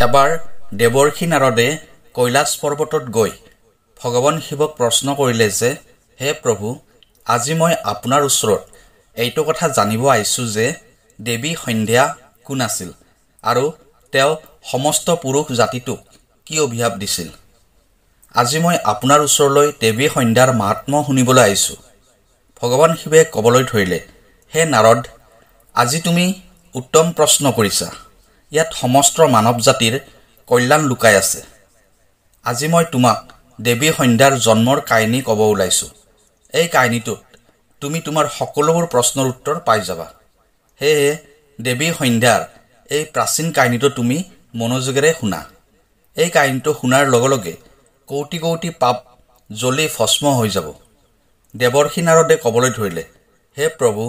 এবাৰ দেৱৰ্ষি নাৰদে কৈলাশ পৰ্বতত গৈ ভগৱান শিৱক প্ৰশ্ন কৰিলে যে, হে প্ৰভু, আজি মই আপোনাৰ ওচৰত এইটো কথা জানিব আহিছোঁ যে দেৱী সন্ধ্যা কোন আছিল আৰু তেওঁ সমস্ত পুৰুষ জাতিটোক কি অভিশাপ দিছিল। আজি মই আপোনাৰ ওচৰলৈ দেৱী সন্ধ্যাৰ মাহাত্ম্য শুনিবলৈ আহিছোঁ। ভগৱান শিৱে ক'বলৈ ধৰিলে, হে নাৰদ, আজি তুমি উত্তম প্ৰশ্ন কৰিছা। ইয়াত সমস্ত মানৱ জাতিৰ কল্যাণ লুকাই আছে। আজি মই তোমাক দেৱী সন্ধ্যাৰ জন্মৰ কাহিনী ক'ব ওলাইছোঁ। এই কাহিনীটোত তুমি তোমাৰ সকলোবোৰ প্ৰশ্নৰ উত্তৰ পাই যাবা। সেয়ে দেৱী সন্ধ্যাৰ এই প্ৰাচীন কাহিনীটো তুমি মনোযোগেৰে শুনা। এই কাহিনীটো শুনাৰ লগে লগে কৌটি কৌটি পাপ জ্বলি ভস্ম হৈ যাব। দেৱৰ্ষি নাৰদে ক'বলৈ ধৰিলে, হে প্ৰভু,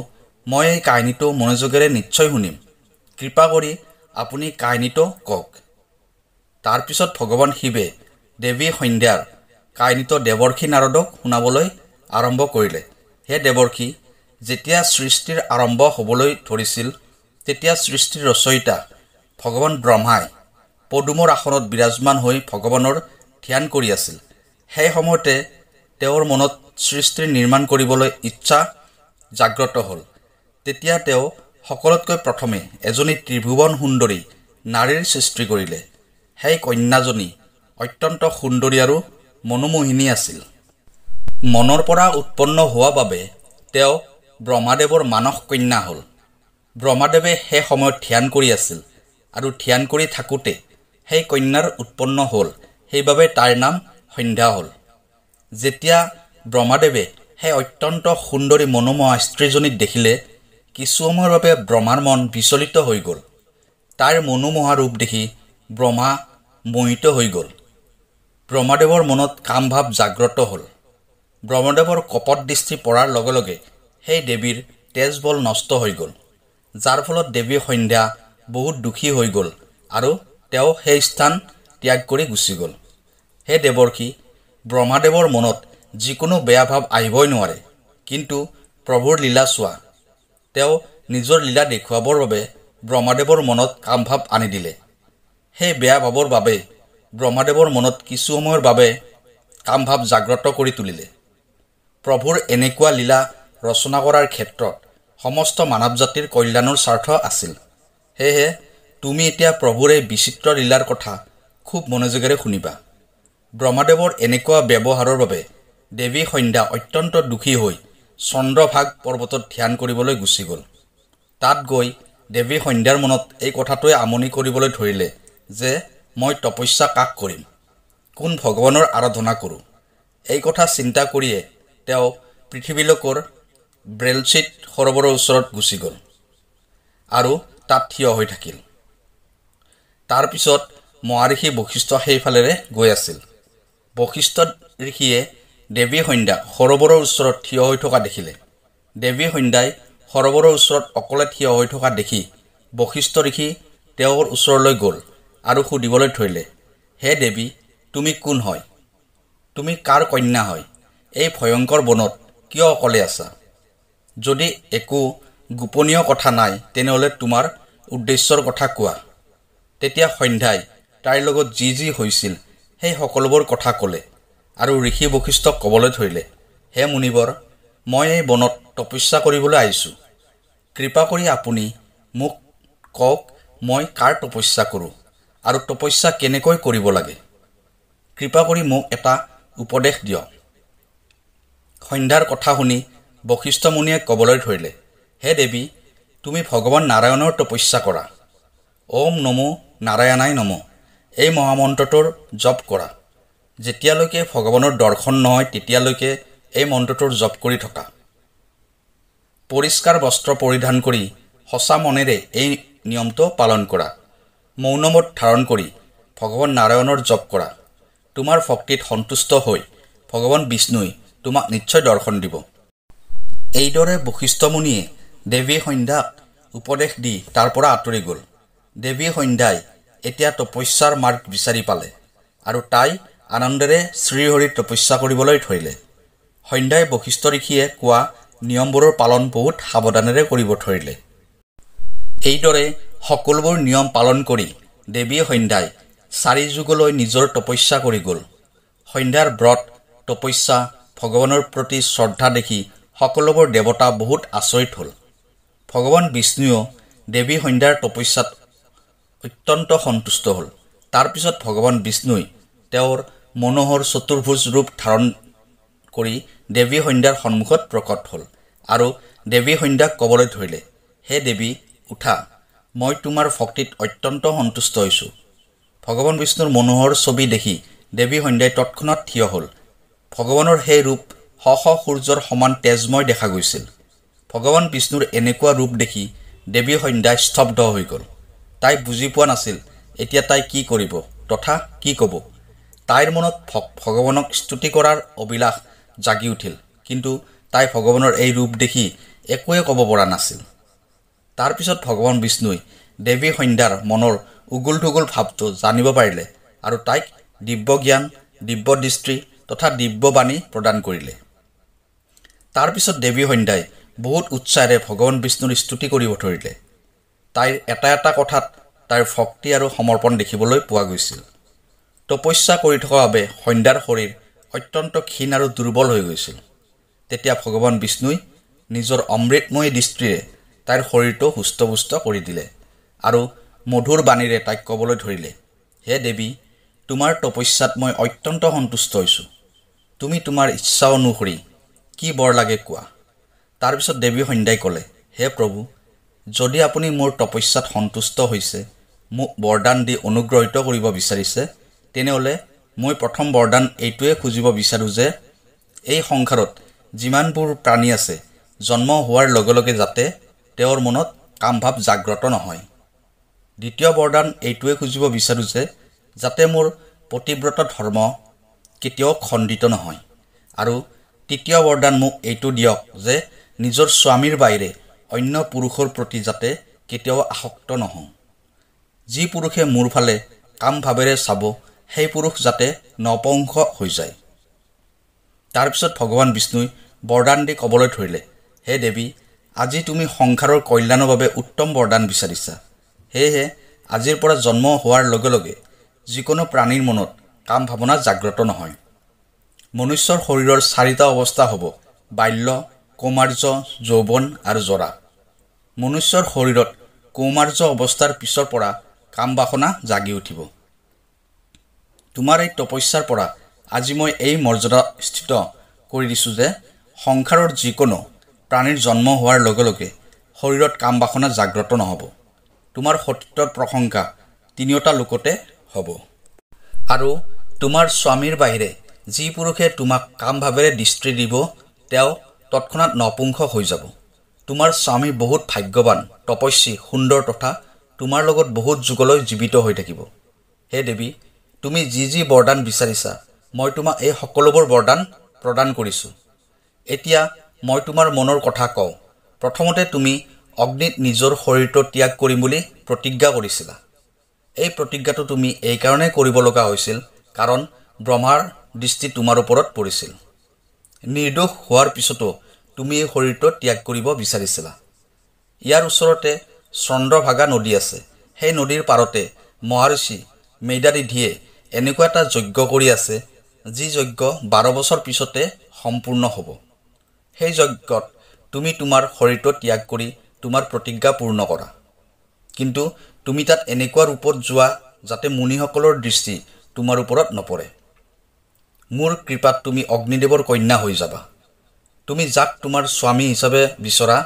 মই এই কাহিনীটো মনোযোগেৰে নিশ্চয় শুনিম। কৃপা কৰি আপুনি কাহিনীটো কওক। তাৰপিছত ভগৱান শিৱে দেৱী সন্ধ্যাৰ কাহিনীটো দেৱৰ্ষি নাৰদক শুনাবলৈ আৰম্ভ কৰিলে। হে দেৱৰ্ষি, যেতিয়া সৃষ্টিৰ আৰম্ভ হ'বলৈ ধৰিছিল তেতিয়া সৃষ্টিৰ ৰচয়িতা ভগৱান ব্ৰহ্মাই পদুমৰ আসনত বিৰাজমান হৈ ভগৱানৰ ধ্যান কৰি আছিল। সেই সময়তে তেওঁৰ মনত সৃষ্টিৰ নিৰ্মাণ কৰিবলৈ ইচ্ছা জাগ্ৰত হ'ল। তেতিয়া তেওঁ সকলোতকৈ প্ৰথমে এজনী ত্ৰিভুৱন সুন্দৰী নাৰীৰ সৃষ্টি কৰিলে। সেই কন্যাজনী অত্যন্ত সুন্দৰী আৰু মনোমোহিনী আছিল। মনৰ পৰা উৎপন্ন হোৱা বাবে তেওঁ ব্ৰহ্মাদেৱৰ মানস কন্যা হ'ল। ব্ৰহ্মাদেৱে সেই সময়ত ধ্যান কৰি আছিল আৰু ধ্যান কৰি থাকোঁতে সেই কন্যাৰ উৎপন্ন হ'ল, সেইবাবে তাইৰ নাম সন্ধ্যা হ'ল। যেতিয়া ব্ৰহ্মাদেৱে সেই অত্যন্ত সুন্দৰী মনোমোহা স্ত্ৰীজনীক দেখিলে, কিছু সময়ৰ বাবে ব্ৰহ্মাৰ মন বিচলিত হৈ গ'ল। তাইৰ মনোমোহা ৰূপ দেখি ব্ৰহ্মা মোহিত হৈ গ'ল। ব্ৰহ্মাদেৱৰ মনত কামভাৱ জাগ্ৰত হ'ল। ব্ৰহ্মদেৱৰ কপট দৃষ্টি পৰাৰ লগে লগে সেই দেৱীৰ তেজ বল নষ্ট হৈ গ'ল, যাৰ ফলত দেৱী সন্ধ্যা বহুত দুখী হৈ গ'ল আৰু তেওঁ সেই স্থান ত্যাগ কৰি গুচি গ'ল। হে দেৱৰ্ষি, ব্ৰহ্মাদেৱৰ মনত যিকোনো বেয়া ভাৱ আহিবই নোৱাৰে, কিন্তু প্ৰভুৰ লীলা চোৱা। তেওঁ নিজৰ লীলা দেখুৱাবৰ বাবে ব্ৰহ্মাদেৱৰ মনত কামভাৱ আনি দিলে। সেই বেয়া ভাৱৰ বাবে ব্ৰহ্মাদেৱৰ মনত কিছু সময়ৰ বাবে কামভাৱ জাগ্ৰত কৰি তুলিলে। প্ৰভুৰ এনেকুৱা লীলা ৰচনা কৰাৰ ক্ষেত্ৰত সমস্ত মানৱ জাতিৰ কল্যাণৰ স্বাৰ্থ আছিল। সেয়েহে তুমি এতিয়া প্ৰভুৰ এই বিচিত্ৰ লীলাৰ কথা খুব মনোযোগেৰে শুনিবা। ব্ৰহ্মাদেৱৰ এনেকুৱা ব্যৱহাৰৰ বাবে দেৱী সন্ধ্যা অত্যন্ত দুখী হৈ চন্দ্ৰভাগ পৰ্বতত ধ্যান কৰিবলৈ গুচি গ'ল। তাত গৈ দেৱী সন্ধ্যাৰ মনত এই কথাটোৱে আমনি কৰিবলৈ ধৰিলে যে মই তপস্যা কাক কৰিম, কোন ভগৱানৰ আৰাধনা কৰোঁ। এই কথা চিন্তা কৰিয়ে তেওঁ পৃথিৱীলোকৰ ব্ৰেলচিত সৰোবৰৰ ওচৰত গুচি গ'ল আৰু তাত থিয় হৈ থাকিল। তাৰপিছত মহাঋষি বশিষ্ঠ সেইফালেৰে গৈ আছিল। বশিষ্ঠ ঋষিয়ে দেৱী সন্ধ্যাক সৰোবৰৰ ওচৰত থিয় হৈ থকা দেখিলে। দেৱী সন্ধ্যাই সৰোবৰৰ ওচৰত অকলে থিয় হৈ থকা দেখি বশিষ্ঠ ঋষি তেওঁৰ ওচৰলৈ গ'ল আৰু সুধিবলৈ ধৰিলে, হে দেৱী, তুমি কোন হয়? তুমি কাৰ কন্যা হয়? এই ভয়ংকৰ বনত কিয় অকলে আছা? যদি একো গোপনীয় কথা নাই তেনেহ'লে তোমাৰ উদ্দেশ্যৰ কথা কোৱা। তেতিয়া সন্ধ্যাই তাইৰ লগত যি যি হৈছিল সেই সকলোবোৰ কথা ক'লে আৰু ঋষি বশিষ্ঠক ক'বলৈ ধৰিলে, হে মুনিবৰ, মই এই বনত তপস্যা কৰিবলৈ আহিছোঁ। কৃপা কৰি আপুনি মোক কওক, মই কাৰ তপস্যা কৰোঁ আৰু তপস্যা কেনেকৈ কৰিব লাগে। কৃপা কৰি মোক এটা উপদেশ দিয়ক। সন্ধ্যাৰ কথা শুনি বশিষ্ঠ মুনিয়ে ক'বলৈ ধৰিলে, হে দেৱী, তুমি ভগৱান নাৰায়ণৰ তপস্যা কৰা। ওম নমো নাৰায়ণাই নমঃ এই মহামন্ত্ৰটোৰ জপ কৰা। যেতিয়ালৈকে ভগৱানৰ দৰ্শন নহয় তেতিয়ালৈকে এই মন্ত্ৰটোৰ জপ কৰি থকা। পৰিষ্কাৰ বস্ত্ৰ পৰিধান কৰি সঁচা মনেৰে এই নিয়মটো পালন কৰা। মৌনমত ধাৰণ কৰি ভগৱান নাৰায়ণৰ জপ কৰা। তোমাৰ ভক্তিত সন্তুষ্ট হৈ ভগৱান বিষ্ণুই তোমাক নিশ্চয় দৰ্শন দিব। এইদৰে বশিষ্ঠ মুনিয়ে দেৱী সন্ধ্যাক উপদেশ দি তাৰ পৰা আঁতৰি গ'ল। দেৱী সন্ধ্যাই এতিয়া তপস্যাৰ মাৰ্গ বিচাৰি পালে আৰু তাই আনন্দেৰে শ্ৰীহৰিৰ তপস্যা কৰিবলৈ ধৰিলে। সন্ধ্যাই বশিষ্ঠ ঋষিয়ে কোৱা নিয়মবোৰৰ পালন বহুত সাৱধানেৰে কৰিব ধৰিলে। এইদৰে সকলোবোৰ নিয়ম পালন কৰি দেৱী সন্ধ্যাই 4 যুগলৈ নিজৰ তপস্যা কৰি গ'ল। সন্ধ্যাৰ ব্ৰত তপস্যা ভগৱানৰ প্ৰতি শ্ৰদ্ধা দেখি সকলোবোৰ দেৱতা বহুত আচৰিত হ'ল। ভগৱান বিষ্ণুৱেও দেৱী সন্ধ্যাৰ তপস্যাত অত্যন্ত সন্তুষ্ট হ'ল। তাৰপিছত ভগৱান বিষ্ণুই তেওঁৰ মনোহৰ চতুৰ্ভুজ ৰূপ ধাৰণ কৰি দেৱী সন্ধ্যাৰ সন্মুখত প্ৰকট হ'ল আৰু দেৱী সন্ধ্যাক ক'বলৈ ধৰিলে, হে দেৱী উঠা, মই তোমাৰ ভক্তিত অত্যন্ত সন্তুষ্ট হৈছোঁ। ভগৱান বিষ্ণুৰ মনোহৰ ছবি দেখি দেৱী সন্ধ্যাই তৎক্ষণাত থিয় হ'ল। ভগৱানৰ সেই ৰূপ শ শ সূৰ্যৰ সমান তেজময় দেখা গৈছিল। ভগৱান বিষ্ণুৰ এনেকুৱা ৰূপ দেখি দেৱী সন্ধ্যা স্তব্ধ হৈ গ'ল। তাই বুজি পোৱা নাছিল এতিয়া তাই কি কৰিব তথা কি ক'ব। তাইৰ মনত ভগৱানক স্তুতি কৰাৰ অভিলাষ জাগি উঠিল, কিন্তু তাই ভগৱানৰ এই ৰূপ দেখি একোৱে ক'ব পৰা নাছিল। তাৰপিছত ভগৱান বিষ্ণুই দেৱী সন্ধ্যাৰ মনৰ উগুল থুগুল ভাৱটো জানিব পাৰিলে আৰু তাইক দিব্য জ্ঞান, দিব্য দৃষ্টি তথা দিব্য বাণী প্ৰদান কৰিলে। তাৰপিছত দেৱী সন্ধ্যাই বহুত উৎসাহেৰে ভগৱান বিষ্ণুৰ স্তুতি কৰিব ধৰিলে। তাইৰ এটা এটা কথাত তাইৰ ভক্তি আৰু সমৰ্পণ দেখিবলৈ পোৱা গৈছিল। তপস্যা কৰি থকাৰ বাবে সন্ধ্যাৰ শৰীৰ অত্যন্ত ক্ষীণ আৰু দুৰ্বল হৈ গৈছিল। তেতিয়া ভগৱান বিষ্ণুই নিজৰ অমৃতময় দৃষ্টিৰে তাইৰ শৰীৰটো হুষ্টপুষ্ট কৰি দিলে আৰু মধুৰ বাণীৰে তাইক ক'বলৈ ধৰিলে, হে দেৱী, তোমাৰ তপস্যাত মই অত্যন্ত সন্তুষ্ট হৈছোঁ। তুমি তোমাৰ ইচ্ছা অনুসৰি কি বৰ লাগে কোৱা। তাৰপিছত দেৱী সন্ধ্যাই ক'লে, হে প্ৰভু, যদি আপুনি মোৰ তপস্যাত সন্তুষ্ট হৈছে, মোক বৰদান দি অনুগ্ৰহিত কৰিব বিচাৰিছে, তেনেহ'লে মই প্ৰথম বৰদান এইটোৱে খুজিব বিচাৰোঁ যে এই সংসাৰত যিমানবোৰ প্ৰাণী আছে, জন্ম হোৱাৰ লগে লগে যাতে তেওঁৰ মনত কামভাৱ জাগ্ৰত নহয়। দ্বিতীয় বৰদান এইটোৱে খুজিব বিচাৰোঁ যে যাতে মোৰ পতিব্ৰত ধৰ্ম কেতিয়াও খণ্ডিত নহয়। আৰু তৃতীয় বৰদান মোক এইটো দিয়ক যে নিজৰ স্বামীৰ বাহিৰে অন্য পুৰুষৰ প্ৰতি যাতে কেতিয়াও আসক্ত নহওঁ। যি পুৰুষে মোৰ ফালে কামভাৱেৰে চাব, সেই পুৰুষ যাতে নপুংস হৈ যায়। তাৰপিছত ভগৱান বিষ্ণুই বৰদান দি ক'বলৈ ধৰিলে, হে দেৱী, আজি তুমি সংসাৰৰ কল্যাণৰ বাবে উত্তম বৰদান বিচাৰিছা। সেয়েহে আজিৰ পৰা জন্ম হোৱাৰ লগে লগে যিকোনো প্ৰাণীৰ মনত কাম ভাৱনা জাগ্ৰত নহয়। মনুষ্যৰ শৰীৰৰ 4টা অৱস্থা হ'ব: বাল্য, কৌমাৰ্য, যৌৱন আৰু জৰা। মনুষ্যৰ শৰীৰত কৌমাৰ্য অৱস্থাৰ পিছৰ পৰা কাম বাসনা জাগি উঠিব। তোমাৰ এই তপস্যাৰ পৰা আজি মই এই মৰ্যাদা স্থিত কৰি দিছোঁ যে সংসাৰৰ যিকোনো প্ৰাণীৰ জন্ম হোৱাৰ লগে লগে শৰীৰত কাম বাসনা জাগ্ৰত নহ'ব। তোমাৰ সতীত্বৰ প্ৰশংসা 3টা লোকতে হ'ব। আৰু তোমাৰ স্বামীৰ বাহিৰে যি পুৰুষে তোমাক কামভাৱেৰে দৃষ্টি দিব, তেওঁ তৎক্ষণাৎ নপুংস হৈ যাব। তোমাৰ স্বামী বহুত ভাগ্যৱান, তপস্বী, সুন্দৰ তথা তোমাৰ লগত বহুত যুগলৈ জীৱিত হৈ থাকিব। হে দেৱী, তুমি যি যি বৰদান বিচাৰিছা, মই তোমাক এই সকলোবোৰ বৰদান প্ৰদান কৰিছোঁ। এতিয়া মই তোমাৰ মনৰ কথা কওঁ। প্ৰথমতে তুমি অগ্নিত নিজৰ শৰীৰটো ত্যাগ কৰিম বুলি প্ৰতিজ্ঞা কৰিছিলা। এই প্ৰতিজ্ঞাটো তুমি এইকাৰণে কৰিব লগা হৈছিল কাৰণ ব্ৰহ্মাৰ দৃষ্টি তোমাৰ ওপৰত পৰিছিল। নিৰ্দোষ হোৱাৰ পিছতো তুমি এই শৰীৰটো ত্যাগ কৰিব বিচাৰিছিলা। ইয়াৰ ওচৰতে চন্দ্ৰভাগা নদী আছে। সেই নদীৰ পাৰতে মহৰ্ষি মেধাতিথিয়ে এনেকুৱা এটা যজ্ঞ কৰি আছে, যি যজ্ঞ 12 বছৰ পিছতে সম্পূৰ্ণ হ'ব। সেই যজ্ঞত তুমি তোমাৰ শৰীৰটো ত্যাগ কৰি তোমাৰ প্ৰতিজ্ঞা পূৰ্ণ কৰা। কিন্তু তুমি তাত এনেকুৱা ৰূপত যোৱা যাতে মুনিসকলৰ দৃষ্টি তোমাৰ ওপৰত নপৰে। মোৰ কৃপাত তুমি অগ্নিদেৱৰ কন্যা হৈ যাবা। তুমি যাক তোমাৰ স্বামী হিচাপে বিচৰা,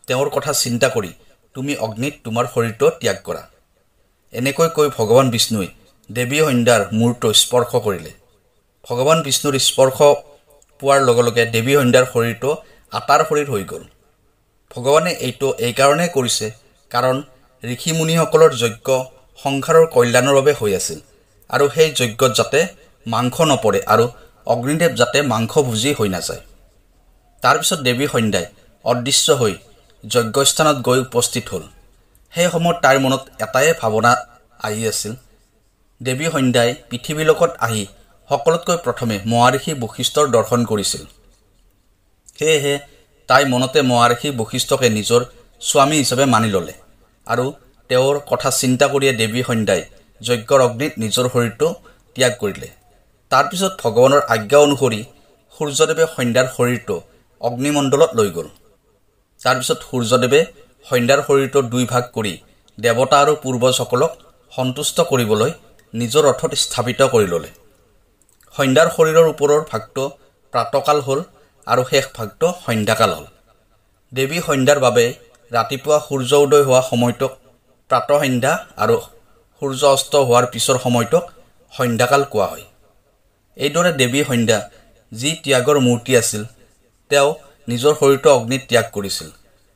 তেওঁৰ কথা চিন্তা কৰি তুমি অগ্নিত তোমাৰ শৰীৰটো ত্যাগ কৰা। এনেকৈ কৈ ভগৱান বিষ্ণুই দেৱী সন্ধ্যাৰ মূৰটো স্পৰ্শ কৰিলে। ভগৱান বিষ্ণুৰ স্পৰ্শ পোৱাৰ লগে লগে দেৱী সন্ধ্যাৰ শৰীৰটো আটাৰ শৰীৰ হৈ গ'ল। ভগৱানে এইটো এইকাৰণে কৰিছে কাৰণ ঋষি মুনিসকলৰ যজ্ঞ সংসাৰৰ কল্যাণৰ বাবে হৈ আছিল আৰু সেই যজ্ঞত যাতে মাংস নপৰে আৰু অগ্নিদেৱ যাতে মাংসভোজী হৈ নাযায়। তাৰপিছত দেৱী সন্ধ্যাই অদৃশ্য হৈ যজ্ঞস্থানত গৈ উপস্থিত হ'ল। সেই সময়ত তাইৰ মনত এটাই ভাৱনা আহি আছিল। দেৱী সন্ধ্যাই পৃথিৱীলোকত আহি সকলোতকৈ প্ৰথমে মহাঋষি বশিষ্ঠৰ দৰ্শন কৰিছিল। সেয়েহে তাই মনতে মহাঋষি বশিষ্ঠকে নিজৰ স্বামী হিচাপে মানি ল'লে আৰু তেওঁৰ কথা চিন্তা কৰিয়ে দেৱী সন্ধ্যাই যজ্ঞৰ অগ্নিত নিজৰ শৰীৰটো ত্যাগ কৰিলে। তাৰপিছত ভগৱানৰ আজ্ঞা অনুসৰি সূৰ্যদেৱে সন্ধ্যাৰ শৰীৰটো অগ্নিমণ্ডলত লৈ গ'ল। তাৰপিছত সূৰ্যদেৱে সন্ধ্যাৰ শৰীৰটো দুই ভাগ কৰি দেৱতা আৰু পূৰ্বজসকলক সন্তুষ্ট কৰিবলৈ নিজৰ ৰথত স্থাপিত কৰি ল'লে। সন্ধ্যাৰ শৰীৰৰ ওপৰৰ ভাগটো প্ৰাতকাল হ'ল আৰু শেষ ভাগটো সন্ধ্যাকাল হ'ল। দেৱী সন্ধ্যাৰ বাবে ৰাতিপুৱা সূৰ্য উদয় হোৱা সময়টোক প্ৰাতঃসন্ধ্যা আৰু সূৰ্য অস্ত হোৱাৰ পিছৰ সময়টোক সন্ধ্যাকাল কোৱা হয়। এইদৰে দেৱী সন্ধ্যা যি ত্যাগৰ মূৰ্তি আছিল, তেওঁ নিজৰ শৰীৰটো অগ্নিত ত্যাগ কৰিছিল।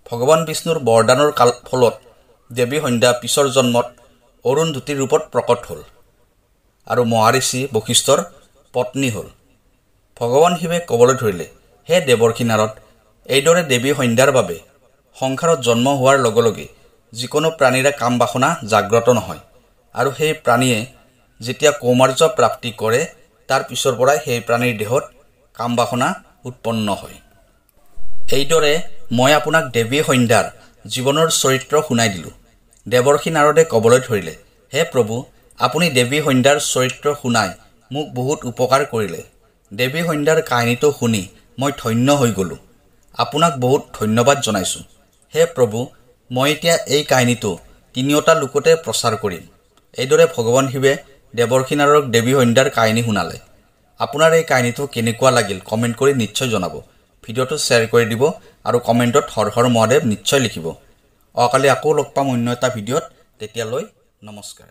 ভগৱান বিষ্ণুৰ বৰদানৰ ফলত দেৱী সন্ধ্যা পিছৰ জন্মত অৰুন্ধতীৰ ৰূপত প্ৰকট হ'ল আৰু মহাঋষি বশিষ্ঠৰ পত্নী হ'ল। ভগৱান শিৱে ক'বলৈ ধৰিলে, হে দেৱৰ্ষি নাৰদ, এইদৰে দেৱী সন্ধ্যাৰ বাবে সংসাৰত জন্ম হোৱাৰ লগে লগে যিকোনো প্ৰাণীৰে কাম বাসনা জাগ্ৰত নহয়, আৰু সেই প্ৰাণীয়ে যেতিয়া কৌমাৰ্য প্ৰাপ্তি কৰে তাৰ পিছৰ পৰাই সেই প্ৰাণীৰ দেহত কাম বাসনা উৎপন্ন হয়। এইদৰে মই আপোনাক দেৱী সন্ধ্যাৰ জীৱনৰ চৰিত্ৰ শুনাই দিলোঁ। দেৱৰ্ষি নাৰদে ক'বলৈ ধৰিলে, হে প্ৰভু, আপুনি দেৱী সন্ধ্যাৰ চৰিত্ৰ শুনাই মোক বহুত উপকাৰ কৰিলে। দেৱী সন্ধ্যাৰ কাহিনীটো শুনি মই ধন্য হৈ গ'লোঁ। আপোনাক বহুত ধন্যবাদ জনাইছোঁ। হে প্ৰভু, মই এতিয়া এই কাহিনীটো তিনিওটা লোকতে প্ৰচাৰ কৰিম। এইদৰে ভগৱান শিৱে দেৱৰ্ষি নাৰদক দেৱী সন্ধ্যাৰ কাহিনী শুনালে। আপোনাৰ এই কাহিনীটো কেনেকুৱা লাগিল কমেণ্ট কৰি নিশ্চয় জনাব। ভিডিঅ'টো শ্বেয়াৰ কৰি দিব আৰু কমেণ্টত হৰ হৰ মহাদেৱ নিশ্চয় লিখিব। অহাকালি আকৌ লগ পাম অন্য এটা ভিডিঅ'ত। তেতিয়ালৈ নমস্কাৰ।